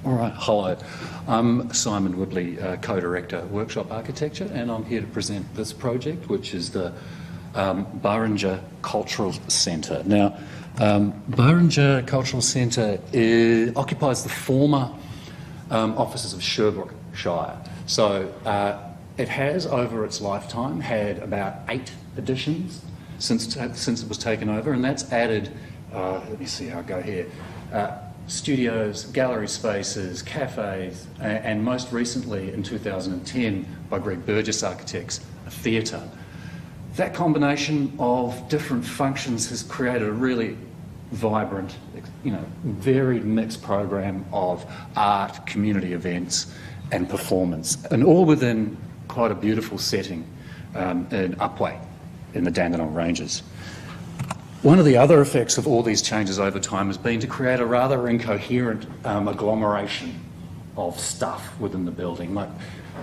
All right, hello. I'm Simon Whibley, co-director Workshop Architecture, and I'm here to present this project, which is the Burrinja Cultural Centre. Now, Burrinja Cultural Centre occupies the former offices of Sherbrooke Shire. So it has, over its lifetime, had about 8 additions since it was taken over, and that's added, let me see how I go here, studios, gallery spaces, cafes, and most recently in 2010 by Greg Burgess Architects, a theatre. That combination of different functions has created a really vibrant, varied mixed program of art, community events and performance, and all within quite a beautiful setting in Upwey in the Dandenong Ranges. One of the other effects of all these changes over time has been to create a rather incoherent agglomeration of stuff within the building, like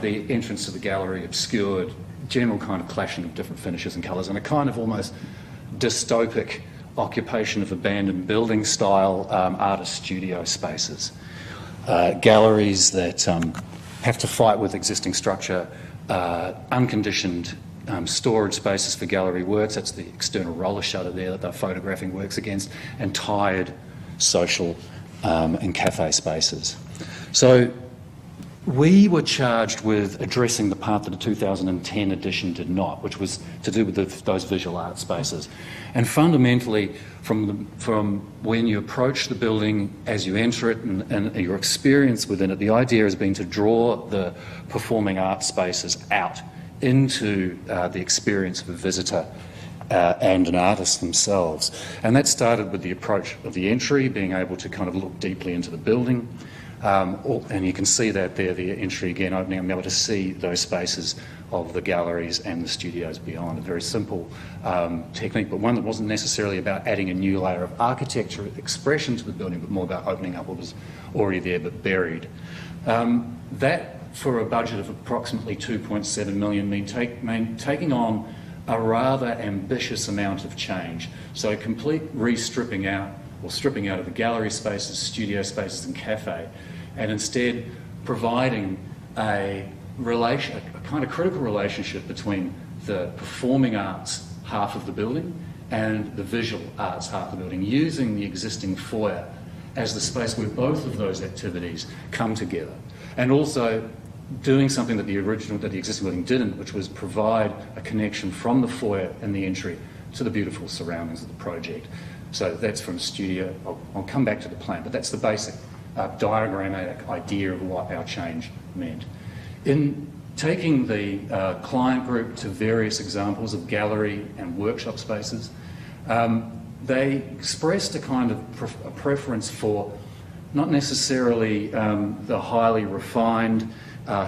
the entrance to the gallery obscured, general kind of clashing of different finishes and colours, and a kind of almost dystopic occupation of abandoned building style artist studio spaces. Galleries that have to fight with existing structure, unconditioned storage spaces for gallery works, that's the external roller shutter there that they're photographing works against, and tired social and cafe spaces. So we were charged with addressing the part that the 2010 edition did not, which was to do with those visual art spaces. And fundamentally, from when you approach the building, as you enter it and your experience within it, the idea has been to draw the performing art spaces out into the experience of a visitor and an artist themselves. And that started with the approach of the entry, being able to kind of look deeply into the building. And you can see that there, the entry again opening, and be able to see those spaces of the galleries and the studios beyond. A very simple technique, but one that wasn't necessarily about adding a new layer of architecture expression to the building, but more about opening up what was already there but buried. That, for a budget of approximately 2.7 million, mean taking on a rather ambitious amount of change. So a complete stripping out of the gallery spaces, studio spaces and cafe, and instead providing a kind of critical relationship between the performing arts half of the building and the visual arts half of the building, using the existing foyer as the space where both of those activities come together, and also doing something that the existing building didn't, which was provide a connection from the foyer and the entry to the beautiful surroundings of the project. So that's from studio. I'll come back to the plan, but that's the basic diagrammatic idea of what our change meant. In taking the client group to various examples of gallery and workshop spaces, they expressed a kind of a preference for not necessarily the highly refined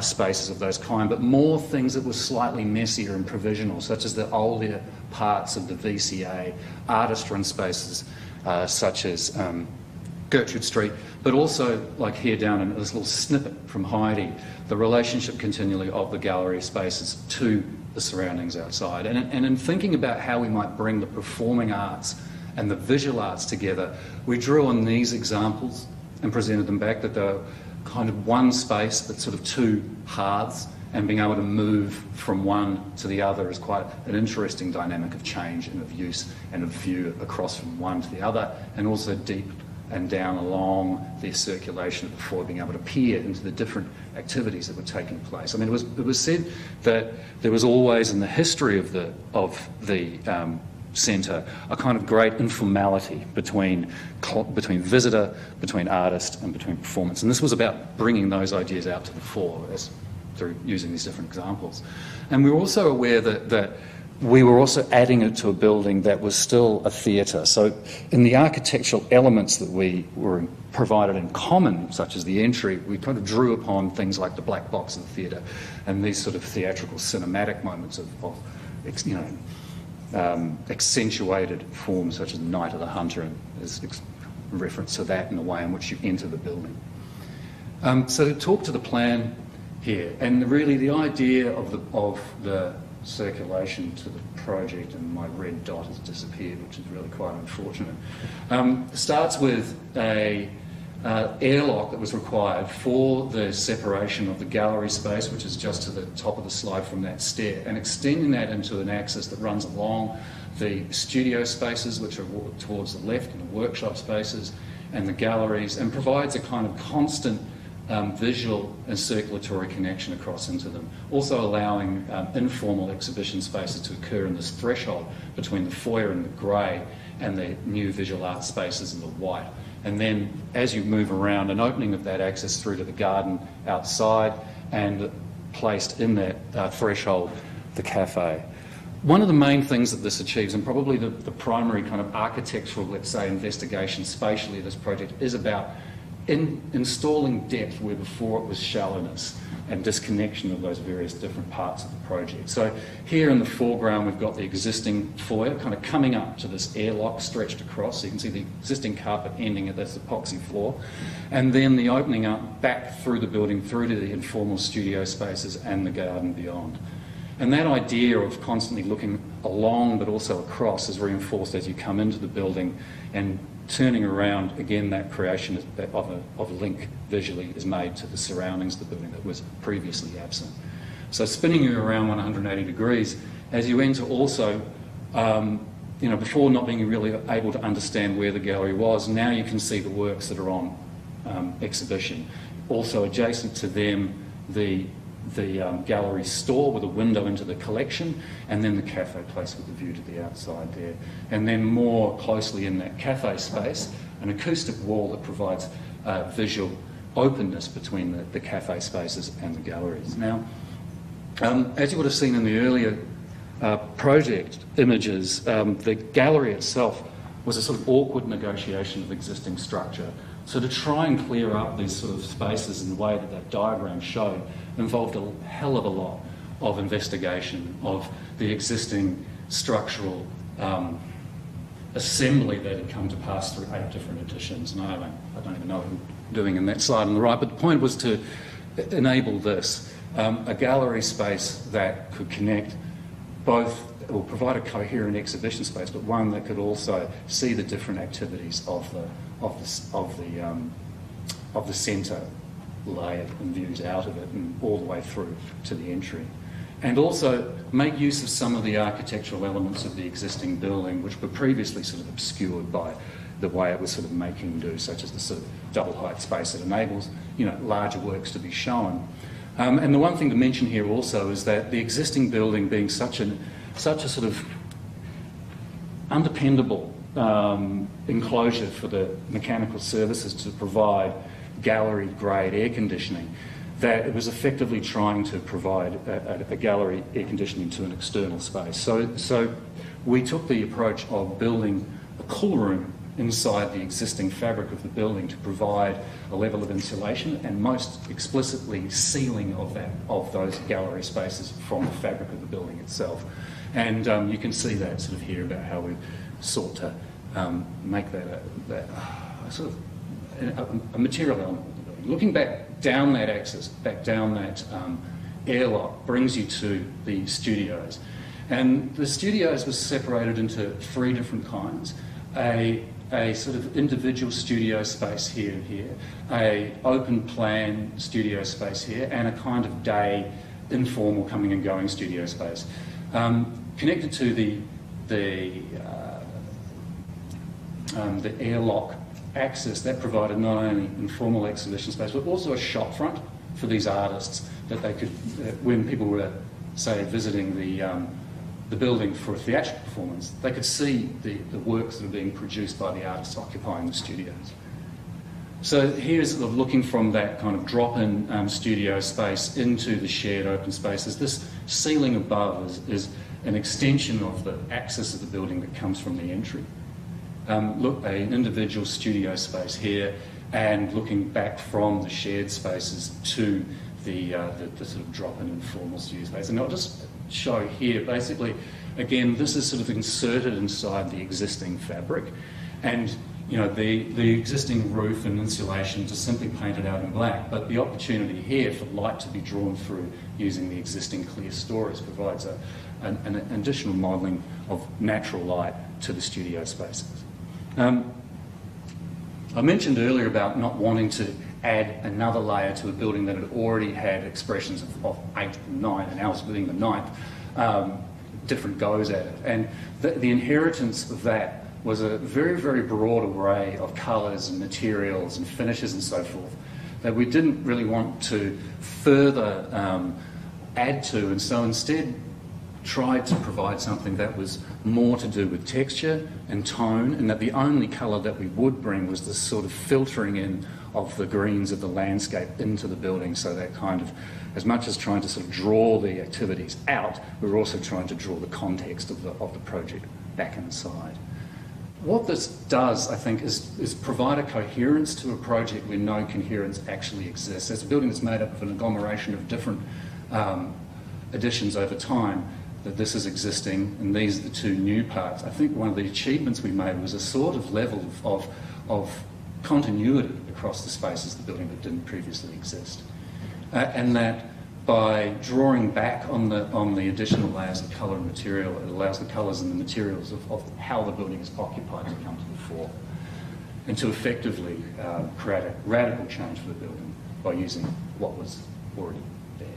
spaces of those kind, but more things that were slightly messier and provisional, such as the older parts of the VCA, artist-run spaces such as Gertrude Street, but also, like here down in this little snippet from Heidi, the relationship continually of the gallery spaces to the surroundings outside. And in thinking about how we might bring the performing arts and the visual arts together, we drew on these examples and presented them back, that they're kind of one space but sort of two hearths, and being able to move from one to the other is quite an interesting dynamic of change and of use and of view across from one to the other, and also deep and down along the circulation of the foyer, being able to peer into the different activities that were taking place. I mean, it was said that there was always in the history of the centre a kind of great informality between visitor, between artist and between performance, and this was about bringing those ideas out to the fore through using these different examples. And we were also aware that we were also adding it to a building that was still a theatre. So in the architectural elements that we were provided in common, such as the entry, we kind of drew upon things like the black box of the theatre and these sort of theatrical cinematic moments of accentuated forms such as the Night of the Hunter, and there's reference to that in the way in which you enter the building. So to talk to the plan here, and really the idea of the circulation to the project, and my red dot has disappeared, which is really quite unfortunate. Starts with a airlock that was required for the separation of the gallery space, which is just to the top of the slide from that stair, and extending that into an axis that runs along the studio spaces, which are towards the left, and the workshop spaces and the galleries, and provides a kind of constant visual and circulatory connection across into them, also allowing informal exhibition spaces to occur in this threshold between the foyer in the grey and the new visual art spaces in the white. And then as you move around, an opening of that axis through to the garden outside, and placed in that threshold, the café. One of the main things that this achieves, and probably the primary kind of architectural, let's say, investigation spatially of this project, is about installing depth where before it was shallowness, and disconnection of those various different parts of the project. So here in the foreground we've got the existing foyer kind of coming up to this airlock stretched across, so you can see the existing carpet ending at this epoxy floor, and then the opening up back through the building through to the informal studio spaces and the garden beyond. And that idea of constantly looking along but also across is reinforced as you come into the building, and turning around, again, that creation of a link visually is made to the surroundings of the building that was previously absent. So spinning you around 180 degrees, as you enter also, before not being really able to understand where the gallery was, now you can see the works that are on exhibition. Also adjacent to them, the gallery store with a window into the collection, and then the cafe place with the view to the outside there. And then more closely in that cafe space, an acoustic wall that provides visual openness between the cafe spaces and the galleries. Now, as you would have seen in the earlier project images, the gallery itself was a sort of awkward negotiation of existing structure. So to try and clear up these sort of spaces in the way that that diagram showed involved a hell of a lot of investigation of the existing structural assembly that had come to pass through 8 different editions. And I don't even know what I'm doing in that slide on the right, but the point was to enable this, a gallery space that could connect both, or provide a coherent exhibition space, but one that could also see the different activities of the centre layer and views out of it and all the way through to the entry. And also make use of some of the architectural elements of the existing building, which were previously sort of obscured by the way it was sort of making do, such as the sort of double height space that enables, larger works to be shown. And the one thing to mention here also is that the existing building being such a sort of undependable enclosure for the mechanical services to provide gallery-grade air conditioning, that it was effectively trying to provide a gallery air conditioning to an external space. So we took the approach of building a cool room inside the existing fabric of the building to provide a level of insulation, and most explicitly sealing of those gallery spaces from the fabric of the building itself. And you can see that sort of here about how we've sought to make that sort of a material element of the building. Looking back down that axis, back down that airlock, brings you to the studios. And the studios was separated into 3 different kinds. A sort of individual studio space here and here, a open plan studio space here, and a kind of day informal coming and going studio space. Connected to the airlock axis, that provided not only informal exhibition space but also a shop front for these artists, that they could, when people were, say, visiting the building for a theatrical performance, they could see the works that are being produced by the artists occupying the studios. So here's sort of looking from that kind of drop-in studio space into the shared open spaces. This ceiling above is an extension of the axis of the building that comes from the entry. Look, an individual studio space here, and looking back from the shared spaces to the sort of drop-in informal studio space. And I'll just show here, basically, again, this is sort of inserted inside the existing fabric, and the existing roof and insulation just simply painted out in black, but the opportunity here for light to be drawn through using the existing clear stories provides an additional modelling of natural light to the studio spaces. I mentioned earlier about not wanting to add another layer to a building that had already had expressions of 8 and 9, and ours being the 9th, different goes at it. And the inheritance of that was a very, very broad array of colours and materials and finishes and so forth that we didn't really want to further add to, and so instead tried to provide something that was more to do with texture and tone, and that the only colour that we would bring was this sort of filtering in of the greens of the landscape into the building, so that kind of, as much as trying to sort of draw the activities out, we were also trying to draw the context of the project back inside. What this does, I think, is provide a coherence to a project where no coherence actually exists. As a building that's made up of an agglomeration of different additions over time, that this is existing, and these are the two new parts. I think one of the achievements we made was a sort of level of continuity across the spaces of the building that didn't previously exist. And that by drawing back on the additional layers of colour and material, it allows the colours and the materials of how the building is occupied to come to the fore, and to effectively create a radical change for the building by using what was already there.